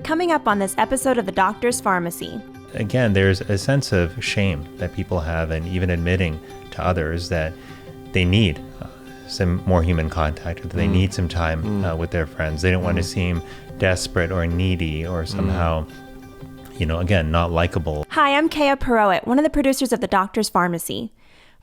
Coming up on this episode of The Doctor's Pharmacy. Again, there's a sense of shame that people have, and even admitting to others that they need some more human contact, or that they need some time with their friends. They don't want to seem desperate or needy or somehow, again, not likable. Hi, I'm Kea Perowit, one of the producers of The Doctor's Pharmacy.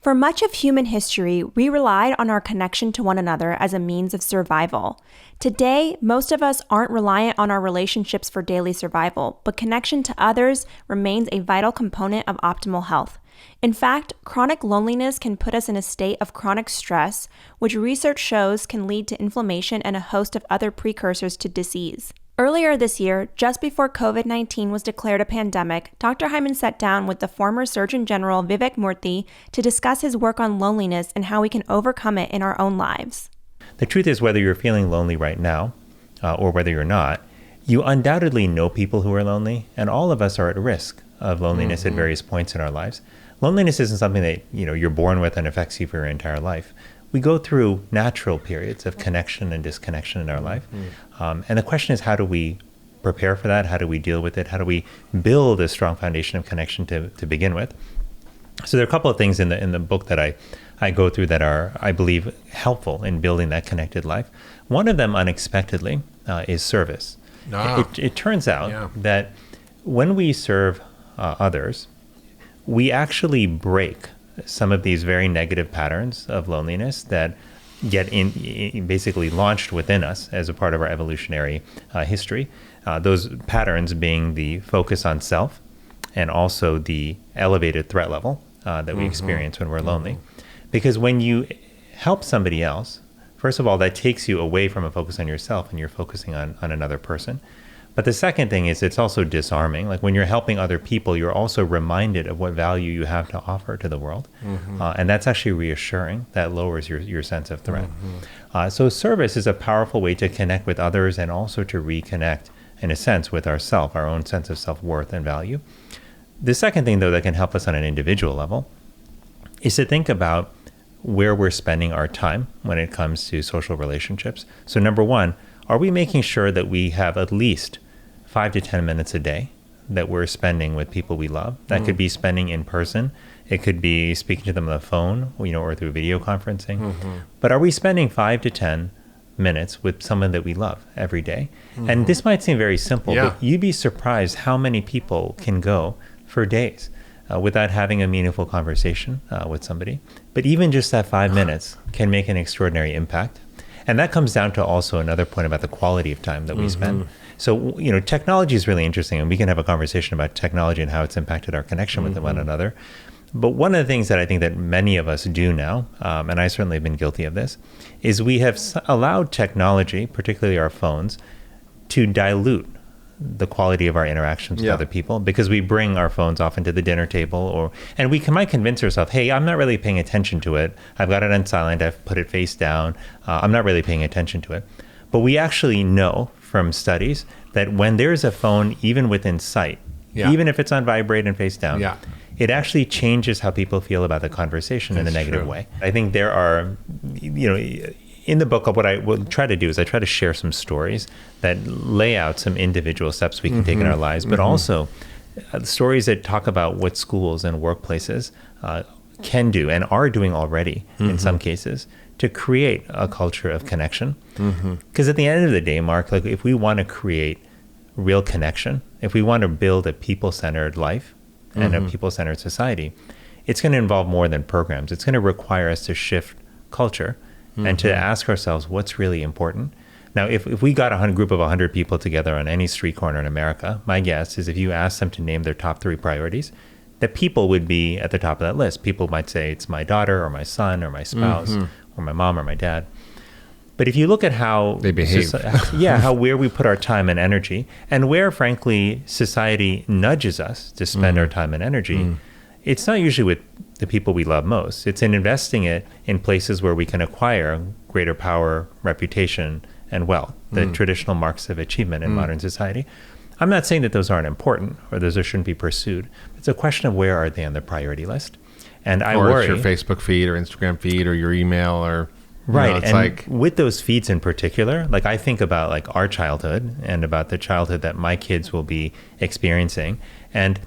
For much of human history, we relied on our connection to one another as a means of survival. Today, most of us aren't reliant on our relationships for daily survival, but connection to others remains a vital component of optimal health. In fact, chronic loneliness can put us in a state of chronic stress, which research shows can lead to inflammation and a host of other precursors to disease. Earlier this year, just before COVID-19 was declared a pandemic, Dr. Hyman sat down with the former Surgeon General Vivek Murthy to discuss his work on loneliness and how we can overcome it in our own lives. The truth is, whether you're feeling lonely right now or whether you're not, you undoubtedly know people who are lonely, and all of us are at risk of loneliness at various points in our lives. Loneliness isn't something that you're born with and affects you for your entire life. We go through natural periods of connection and disconnection in our life. And the question is, how do we prepare for that? How do we deal with it? How do we build a strong foundation of connection to begin with? So there are a couple of things in the book that I go through that are, I believe, helpful in building that connected life. One of them, unexpectedly, is service. It turns out that when we serve others, we actually break some of these very negative patterns of loneliness that get basically launched within us as a part of our evolutionary history. Those patterns being the focus on self and also the elevated threat level that we experience when we're lonely. Because when you help somebody else, first of all, that takes you away from a focus on yourself and you're focusing on another person. But the second thing is it's also disarming. Like when you're helping other people, you're also reminded of what value you have to offer to the world. And that's actually reassuring. That lowers your sense of threat. So service is a powerful way to connect with others and also to reconnect, in a sense, with ourself, our own sense of self-worth and value. The second thing, though, that can help us on an individual level is to think about where we're spending our time when it comes to social relationships. So number one, are we making sure that we have at least 5 to 10 minutes a day that we're spending with people we love? That could be spending in person. It could be speaking to them on the phone, or through video conferencing. But are we spending 5 to 10 minutes with someone that we love every day? And this might seem very simple, but you'd be surprised how many people can go for days without having a meaningful conversation with somebody. But even just that 5 minutes can make an extraordinary impact. And that comes down to also another point about the quality of time that we spend. So, technology is really interesting, and we can have a conversation about technology and how it's impacted our connection with one another. But one of the things that I think that many of us do now, and I certainly have been guilty of this, is we have allowed technology, particularly our phones, to dilute the quality of our interactions with other people, because we bring our phones often to the dinner table, and we might convince ourselves, hey, I'm not really paying attention to it. I've got it on silent. I've put it face down. I'm not really paying attention to it. But we actually know from studies that when there's a phone, even within sight, even if it's on vibrate and face down, it actually changes how people feel about the conversation in a negative way. I think there are, in the book, what I will try to do is I try to share some stories that lay out some individual steps we can take in our lives, but also stories that talk about what schools and workplaces can do and are doing already in some cases to create a culture of connection. Because at the end of the day, Mark, like if we want to create real connection, if we want to build a people-centered life and a people-centered society, it's going to involve more than programs. It's going to require us to shift culture and to ask ourselves what's really important. Now, if we got a group of 100 people together on any street corner in America, my guess is if you asked them to name their top 3 priorities, that people would be at the top of that list. People might say it's my daughter or my son or my spouse or my mom or my dad. But if you look at how they behave, where we put our time and energy, and where, frankly, society nudges us to spend our time and energy, it's not usually with the people we love most. It's in investing it in places where we can acquire greater power, reputation, and wealth, the traditional marks of achievement in modern society. I'm not saying that those aren't important or those shouldn't be pursued. It's a question of where are they on the priority list. And I worry. Or it's your Facebook feed or Instagram feed or your email or Right. And with those feeds in particular, like I think about like our childhood and about the childhood that my kids will be experiencing. And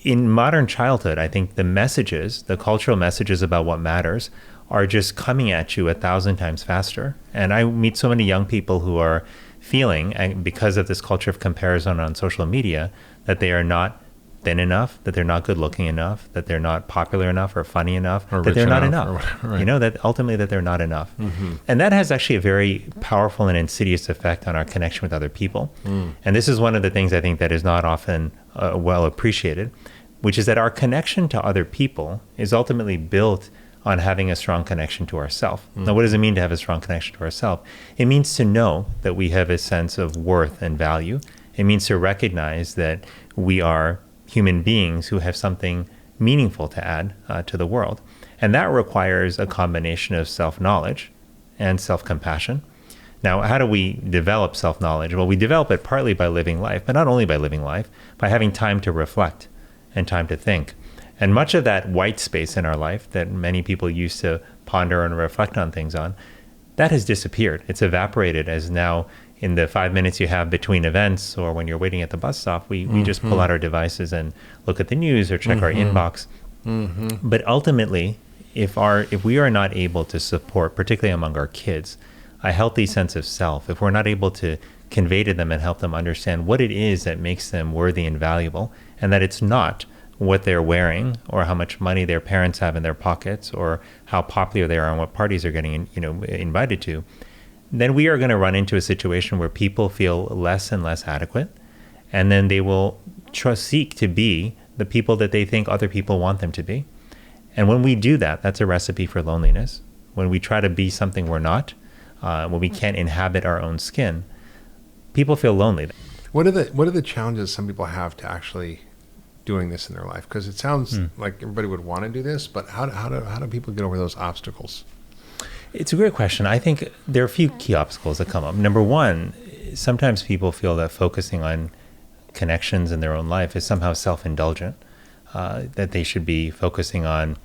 in modern childhood, I think the messages, the cultural messages about what matters are just coming at you 1,000 times faster. And I meet so many young people who are feeling, and because of this culture of comparison on social media, that they are not thin enough, that they're not good looking enough, that they're not popular enough or funny enough, or that they're not enough. Whatever, right. You know, that ultimately that they're not enough. Mm-hmm. And that has actually a very powerful and insidious effect on our connection with other people. And this is one of the things I think that is not often well appreciated, which is that our connection to other people is ultimately built on having a strong connection to ourselves. Now, what does it mean to have a strong connection to ourselves? It means to know that we have a sense of worth and value. It means to recognize that we are human beings who have something meaningful to add to the world. And that requires a combination of self-knowledge and self-compassion. Now, how do we develop self-knowledge? Well, we develop it partly by living life, but not only by living life, by having time to reflect and time to think. And much of that white space in our life that many people used to ponder and reflect on things on, that has disappeared. It's evaporated as now in the 5 minutes you have between events or when you're waiting at the bus stop, we just pull out our devices and look at the news or check our inbox. But ultimately, if we are not able to support, particularly among our kids, a healthy sense of self, if we're not able to convey to them and help them understand what it is that makes them worthy and valuable, and that it's not what they're wearing or how much money their parents have in their pockets or how popular they are and what parties they're getting invited to, then we are going to run into a situation where people feel less and less adequate, and then they will seek to be the people that they think other people want them to be. And when we do that, that's a recipe for loneliness. When we try to be something we're not, when we can't inhabit our own skin, people feel lonely. What are the challenges some people have to actually doing this in their life? Because it sounds like everybody would want to do this, but how do people get over those obstacles? It's a great question. I think there are a few key obstacles that come up. Number one, sometimes people feel that focusing on connections in their own life is somehow self-indulgent, that they should be focusing on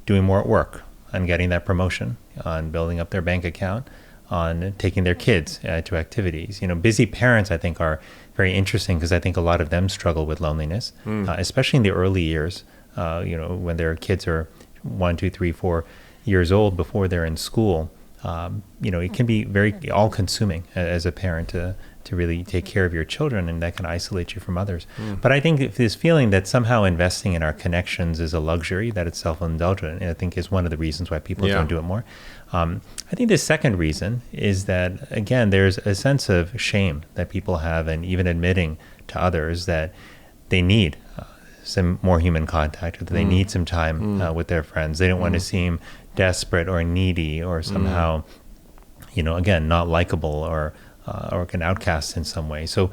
doing more at work, on getting that promotion, on building up their bank account, on taking their kids to activities. Busy parents, I think, are very interesting because I think a lot of them struggle with loneliness, especially in the early years, when their kids are 1, 2, 3, 4 years old before they're in school. It can be very all-consuming as a parent to really take care of your children, and that can isolate you from others. But I think this feeling that somehow investing in our connections is a luxury, that it's self-indulgent, I think is one of the reasons why people don't do it more. I think the second reason is that, again, there's a sense of shame that people have, and even admitting to others that they need some more human contact, or that they need some time with their friends. They don't want to seem desperate or needy or somehow, again, not likable or an outcast in some way. So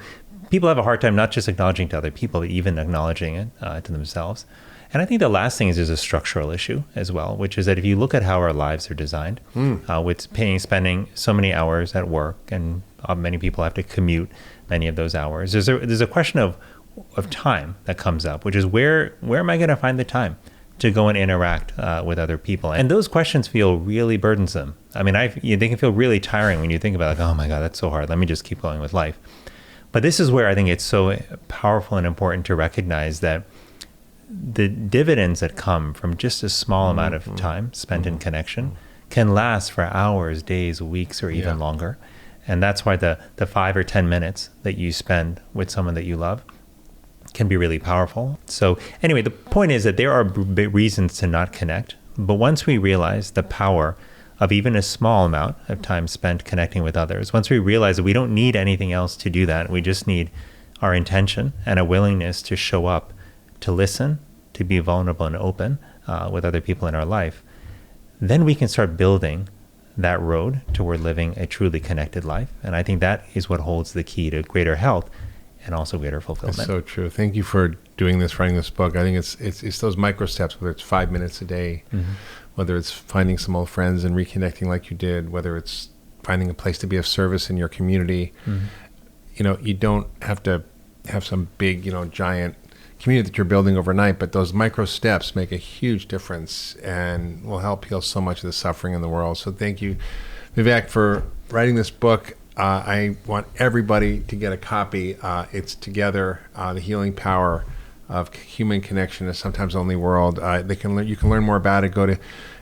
people have a hard time not just acknowledging to other people, but even acknowledging it to themselves. And I think the last thing is there's a structural issue as well, which is that if you look at how our lives are designed, with spending so many hours at work, and many people have to commute many of those hours, there's a question of time that comes up, which is where am I going to find the time to go and interact with other people? And those questions feel really burdensome. I mean, they can feel really tiring when you think about, oh my God, that's so hard. Let me just keep going with life. But this is where I think it's so powerful and important to recognize that the dividends that come from just a small amount of time spent in connection can last for hours, days, weeks, or even longer. And that's why the 5 or 10 minutes that you spend with someone that you love can be really powerful. So anyway, the point is that there are reasons to not connect, but once we realize the power of even a small amount of time spent connecting with others, once we realize that we don't need anything else to do that, we just need our intention and a willingness to show up, to listen, to be vulnerable and open with other people in our life, then we can start building that road toward living a truly connected life. And I think that is what holds the key to greater health and also greater fulfillment. That's so true. Thank you for doing this, writing this book. I think it's those micro steps, whether it's 5 minutes a day, whether it's finding some old friends and reconnecting like you did, whether it's finding a place to be of service in your community. You don't have to have some big, giant community that you're building overnight, but those micro steps make a huge difference and will help heal so much of the suffering in the world. So thank you, Vivek, for writing this book. I want everybody to get a copy. It's Together, The Healing Power of Human Connection in a Sometimes Lonely World. You can learn more about it. Go to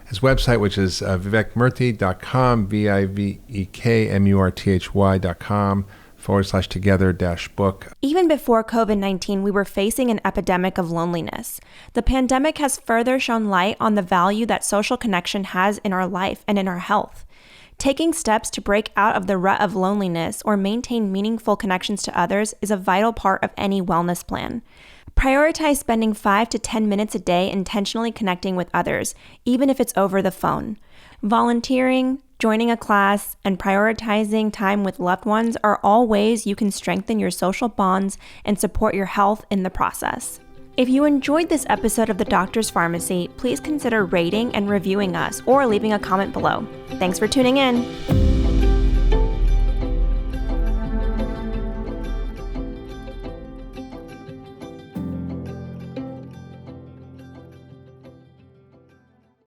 his website, which is vivekmurthy.com, vivekmurthy.com/together-book. Even before COVID-19, we were facing an epidemic of loneliness. The pandemic has further shone light on the value that social connection has in our life and in our health. Taking steps to break out of the rut of loneliness or maintain meaningful connections to others is a vital part of any wellness plan. Prioritize spending 5 to 10 minutes a day intentionally connecting with others, even if it's over the phone. Volunteering, joining a class, and prioritizing time with loved ones are all ways you can strengthen your social bonds and support your health in the process. If you enjoyed this episode of The Doctor's Pharmacy, please consider rating and reviewing us or leaving a comment below. Thanks for tuning in.